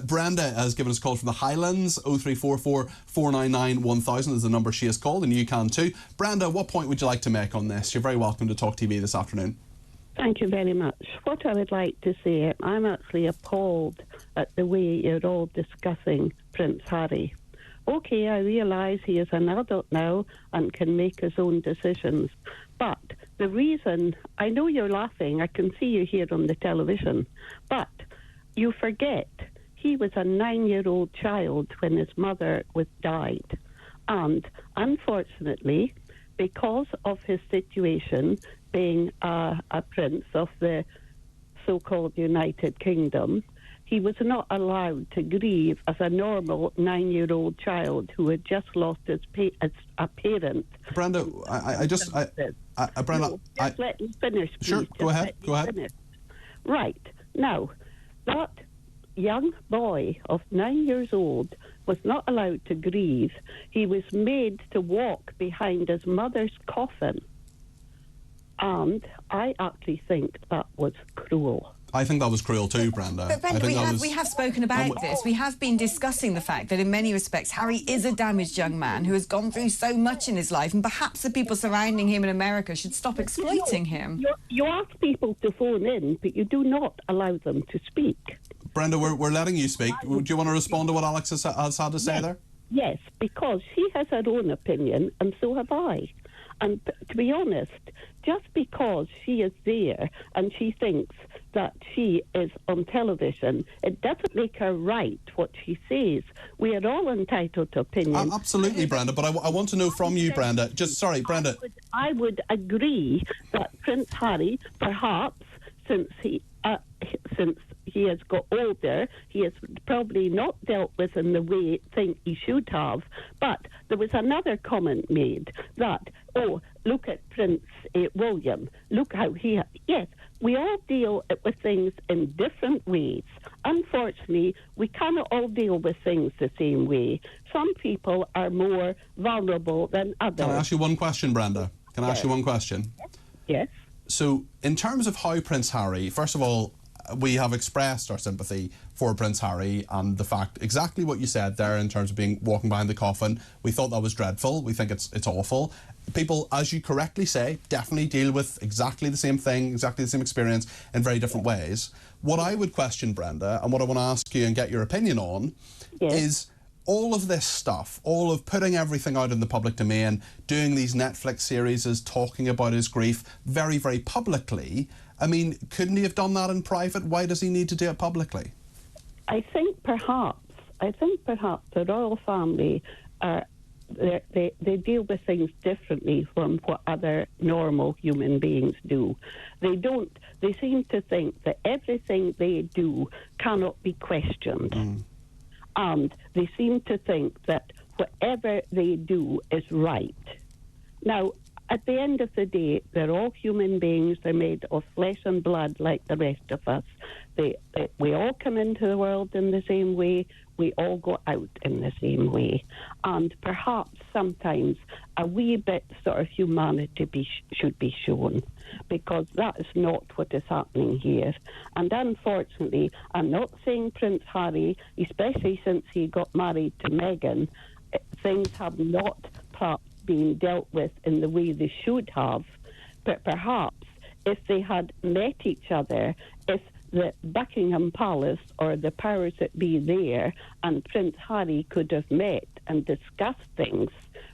Brenda has given us a call from the Highlands. 0344 499 1000 is the number she has called, and you can too. Brenda, what point would you like to make on this? You're very welcome to Talk TV this afternoon. Thank you very much. What I would like to say, I'm actually appalled at the way you're all discussing Prince Harry. OK, I realise he is an adult now and can make his own decisions. But the reason, I know you're laughing, I can see you here on the television, but you forget he was a 9-year-old child when his mother died. And unfortunately, because of his situation, being a prince of the so-called United Kingdom, he was not allowed to grieve as a normal 9-year-old child who had just lost a parent. Brenda, Brenda, just let me finish, please. Sure, go ahead. Finish. Right. Now, that young boy of 9 years old was not allowed to grieve. He was made to walk behind his mother's coffin. And I actually think that was cruel. I think that was cruel too, Brenda. But Brenda, we have spoken about this. We have been discussing the fact that in many respects Harry is a damaged young man who has gone through so much in his life, and perhaps the people surrounding him in America should stop exploiting him. You ask people to phone in, but you do not allow them to speak. Brenda, we're letting you speak. Do you want to respond to what Alex has had to say there? Yes, because she has her own opinion, and so have I. And to be honest, just because she is there and she thinks that she is on television, it doesn't make her right what she says. We are all entitled to opinion. Absolutely, Brenda, but I want to know from you, Brenda. Brenda. I would agree that Prince Harry, perhaps, since he has got older, he has probably not dealt with in the way I think he should have. But there was another comment made that, oh, look at Prince William, look how he... Yes, we all deal with things in different ways. Unfortunately, we cannot all deal with things the same way. Some people are more vulnerable than others. Can I ask you one question, Brenda? Can I ask you one question? Yes. So, in terms of how Prince Harry, first of all, we have expressed our sympathy for Prince Harry and the fact, exactly what you said there in terms of walking behind the coffin. We thought that was dreadful. We think it's awful. People, as you correctly say, definitely deal with exactly the same thing, exactly the same experience in very different ways. What I would question, Brenda, and what I want to ask you and get your opinion on, is all of this stuff, all of putting everything out in the public domain, doing these Netflix series, talking about his grief very, very publicly. I mean, couldn't he have done that in private? Why does he need to do it publicly? I think perhaps the royal family they deal with things differently from what other normal human beings do. They seem to think that everything they do cannot be questioned. And they seem to think that whatever they do is right. Now, at the end of the day, they're all human beings. They're made of flesh and blood like the rest of us. We all come into the world in the same way. We all go out in the same way. And perhaps sometimes a wee bit sort of humanity should be shown, because that is not what is happening here. And unfortunately, I'm not saying Prince Harry, especially since he got married to Meghan, things have not perhaps been dealt with in the way they should have. But perhaps if they had met each other, if the Buckingham Palace or the powers that be there and Prince Harry could have met and discussed things,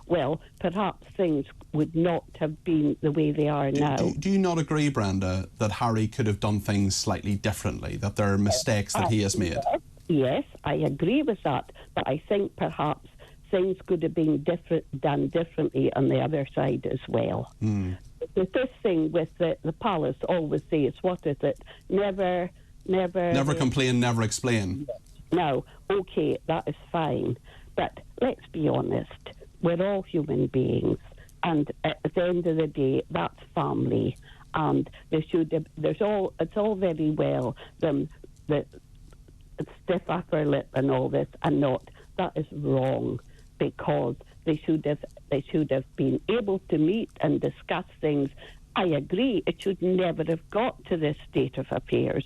well, perhaps things would not have been the way they are now. Do you not agree, Brenda, that Harry could have done things slightly differently, that there are mistakes that he has made? Yes, I agree with that, but I think perhaps things could have been done differently on the other side as well. This thing with the palace always says, what is it? Never complain, never explain. No, okay, that is fine. But let's be honest, we're all human beings, and at the end of the day, that's family. And it's all very well them the stiff upper lip and all this, and not. That is wrong, because they should have been able to meet and discuss things. I agree, it should never have got to this state of affairs.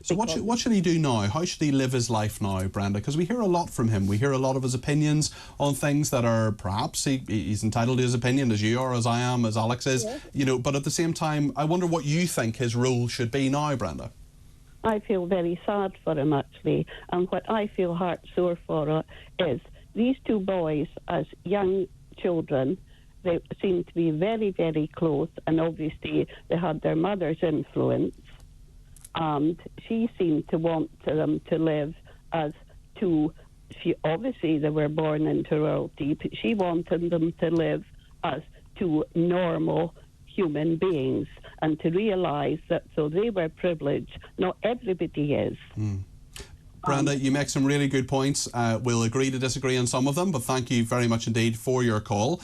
So what should he do now? How should he live his life now, Brenda? Because we hear a lot from him. We hear a lot of his opinions on things that are perhaps he's entitled to his opinion, as you are, as I am, as Alex is. Yes. You know, but at the same time, I wonder what you think his role should be now, Brenda. I feel very sad for him, actually. And what I feel heart sore for is these two boys, as young children, they seem to be very, very close. And obviously, they had their mother's influence. And she seemed to want them to live as two. Obviously, they were born into royalty, but she wanted them to live as two normal human beings and to realise that so they were privileged. Not everybody is. Brenda, you make some really good points. We'll agree to disagree on some of them, but thank you very much indeed for your call.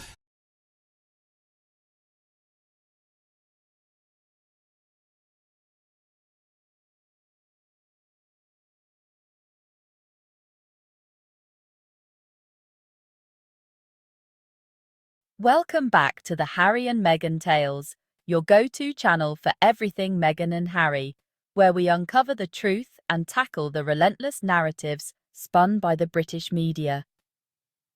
Welcome back to the Harry and Meghan Tales, your go-to channel for everything Meghan and Harry, where we uncover the truth and tackle the relentless narratives spun by the British media.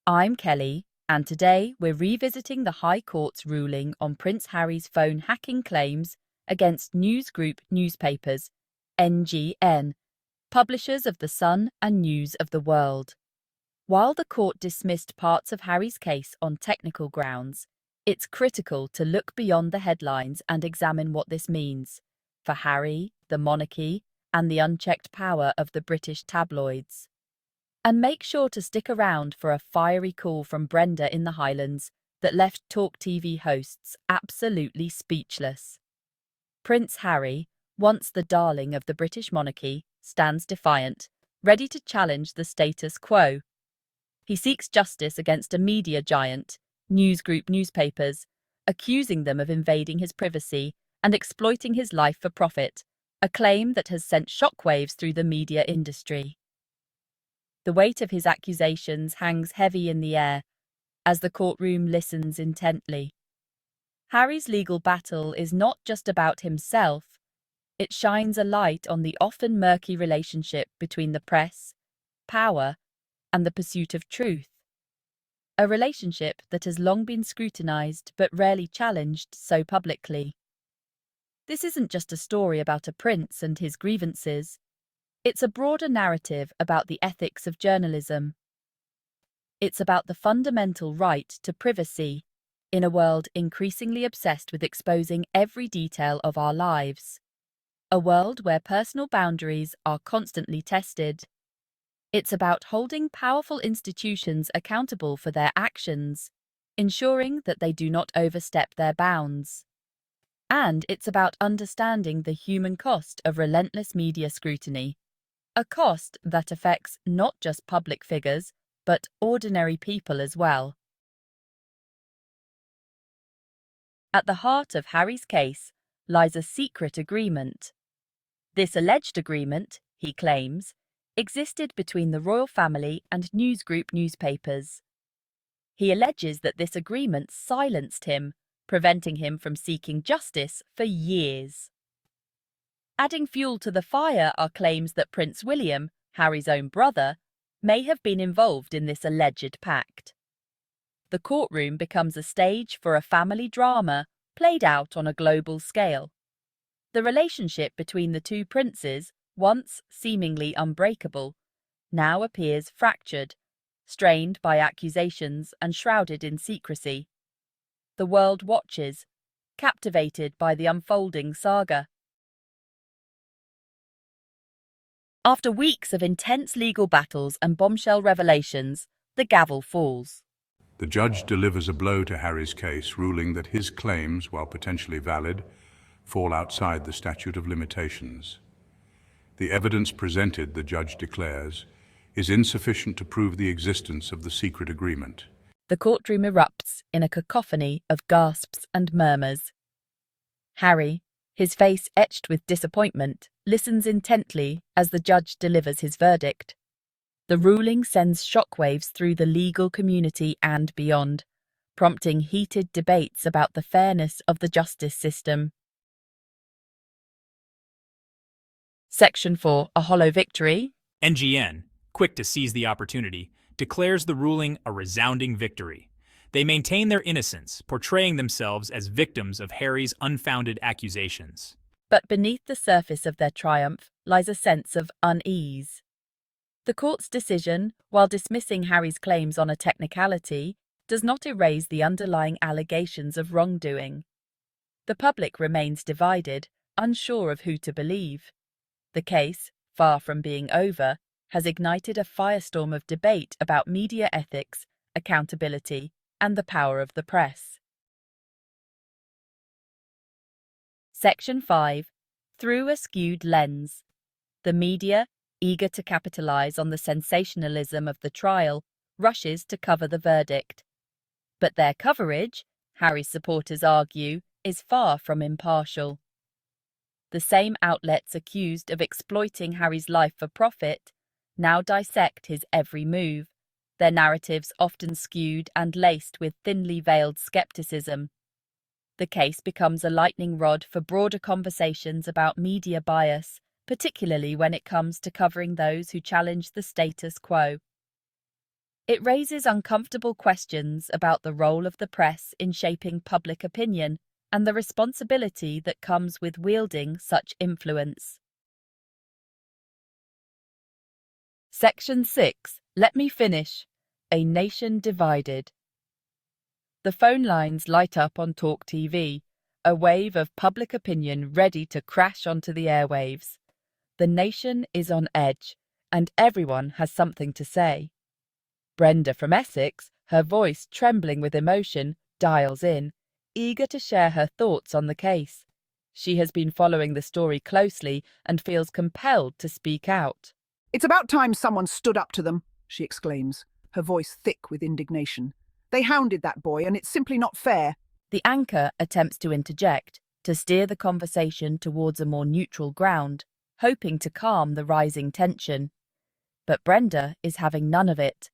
I'm Kelly, and today we're revisiting the High Court's ruling on Prince Harry's phone hacking claims against news group newspapers, NGN, publishers of The Sun and News of the World. While the court dismissed parts of Harry's case on technical grounds, it's critical to look beyond the headlines and examine what this means for Harry, the monarchy, and the unchecked power of the British tabloids. And make sure to stick around for a fiery call from Brenda in the Highlands that left TalkTV hosts absolutely speechless. Prince Harry, once the darling of the British monarchy, stands defiant, ready to challenge the status quo. He seeks justice against a media giant, news group newspapers, accusing them of invading his privacy and exploiting his life for profit, a claim that has sent shockwaves through the media industry. The weight of his accusations hangs heavy in the air as the courtroom listens intently. Harry's legal battle is not just about himself, it shines a light on the often murky relationship between the press, power, and the pursuit of truth, a relationship that has long been scrutinized but rarely challenged so publicly. This isn't just a story about a prince and his grievances, it's a broader narrative about the ethics of journalism. It's about the fundamental right to privacy in a world increasingly obsessed with exposing every detail of our lives, a world where personal boundaries are constantly tested. It's about holding powerful institutions accountable for their actions, ensuring that they do not overstep their bounds. And it's about understanding the human cost of relentless media scrutiny, a cost that affects not just public figures, but ordinary people as well. At the heart of Harry's case lies a secret agreement. This alleged agreement, he claims, existed between the royal family and news group newspapers. He alleges that this agreement silenced him, preventing him from seeking justice for years. Adding fuel to the fire are claims that Prince William, Harry's own brother, may have been involved in this alleged pact. The courtroom becomes a stage for a family drama played out on a global scale. The relationship between the two princes, once seemingly unbreakable, now appears fractured, strained by accusations and shrouded in secrecy. The world watches, captivated by the unfolding saga. After weeks of intense legal battles and bombshell revelations, the gavel falls. The judge delivers a blow to Harry's case, ruling that his claims, while potentially valid, fall outside the statute of limitations. The evidence presented, the judge declares, is insufficient to prove the existence of the secret agreement. The courtroom erupts in a cacophony of gasps and murmurs. Harry, his face etched with disappointment, listens intently as the judge delivers his verdict. The ruling sends shockwaves through the legal community and beyond, prompting heated debates about the fairness of the justice system. Section 4. A hollow victory. NGN, quick to seize the opportunity, declares the ruling a resounding victory. They maintain their innocence, portraying themselves as victims of Harry's unfounded accusations. But beneath the surface of their triumph lies a sense of unease. The court's decision, while dismissing Harry's claims on a technicality, does not erase the underlying allegations of wrongdoing. The public remains divided, unsure of who to believe. The case, far from being over, has ignited a firestorm of debate about media ethics, accountability, and the power of the press. Section 5. Through a skewed lens. The media, eager to capitalize on the sensationalism of the trial, rushes to cover the verdict. But their coverage, Harry's supporters argue, is far from impartial. The same outlets accused of exploiting Harry's life for profit now dissect his every move, their narratives often skewed and laced with thinly veiled skepticism. The case becomes a lightning rod for broader conversations about media bias, particularly when it comes to covering those who challenge the status quo. It raises uncomfortable questions about the role of the press in shaping public opinion and the responsibility that comes with wielding such influence. Section 6. Let me finish. A nation divided. The phone lines light up on TalkTV, a wave of public opinion ready to crash onto the airwaves. The nation is on edge, and everyone has something to say. Brenda from Essex, her voice trembling with emotion, dials in, eager to share her thoughts on the case. She has been following the story closely and feels compelled to speak out. "It's about time someone stood up to them," she exclaims, her voice thick with indignation. "They hounded that boy, and it's simply not fair." The anchor attempts to interject, to steer the conversation towards a more neutral ground, hoping to calm the rising tension. But Brenda is having none of it.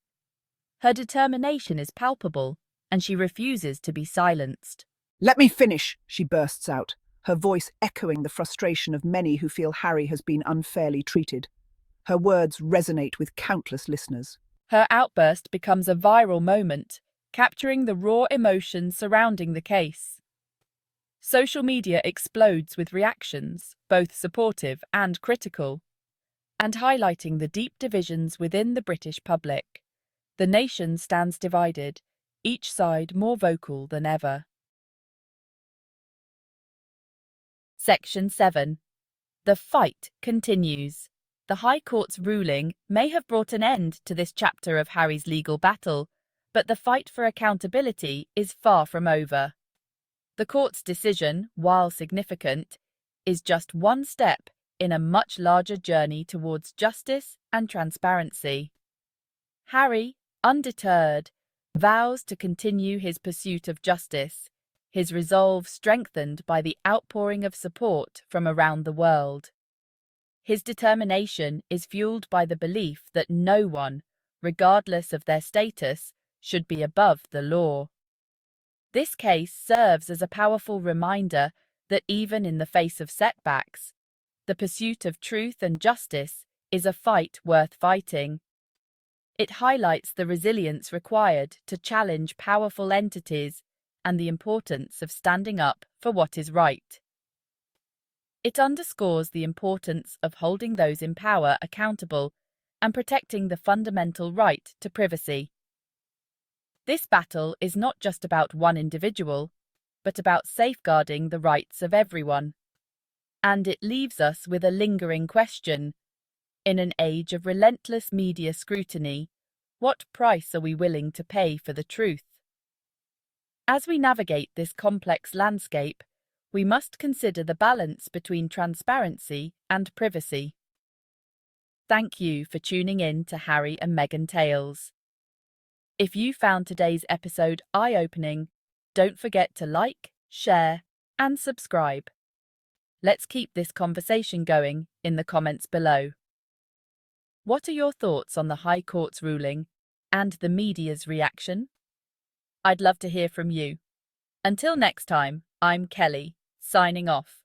Her determination is palpable, and she refuses to be silenced. "Let me finish," she bursts out, her voice echoing the frustration of many who feel Harry has been unfairly treated. Her words resonate with countless listeners. Her outburst becomes a viral moment, capturing the raw emotions surrounding the case. Social media explodes with reactions, both supportive and critical, and highlighting the deep divisions within the British public. The nation stands divided, each side more vocal than ever. Section 7. The fight continues. The High Court's ruling may have brought an end to this chapter of Harry's legal battle, but the fight for accountability is far from over. The court's decision, while significant, is just one step in a much larger journey towards justice and transparency. Harry, undeterred, vows to continue his pursuit of justice, his resolve strengthened by the outpouring of support from around the world. His determination is fueled by the belief that no one, regardless of their status, should be above the law. This case serves as a powerful reminder that even in the face of setbacks, the pursuit of truth and justice is a fight worth fighting. It highlights the resilience required to challenge powerful entities and the importance of standing up for what is right. It underscores the importance of holding those in power accountable and protecting the fundamental right to privacy. This battle is not just about one individual, but about safeguarding the rights of everyone. And it leaves us with a lingering question. In an age of relentless media scrutiny, what price are we willing to pay for the truth? As we navigate this complex landscape, we must consider the balance between transparency and privacy. Thank you for tuning in to Harry and Meghan Tales. If you found today's episode eye-opening, don't forget to like, share, and subscribe. Let's keep this conversation going in the comments below. What are your thoughts on the High Court's ruling and the media's reaction? I'd love to hear from you. Until next time, I'm Kelly, signing off.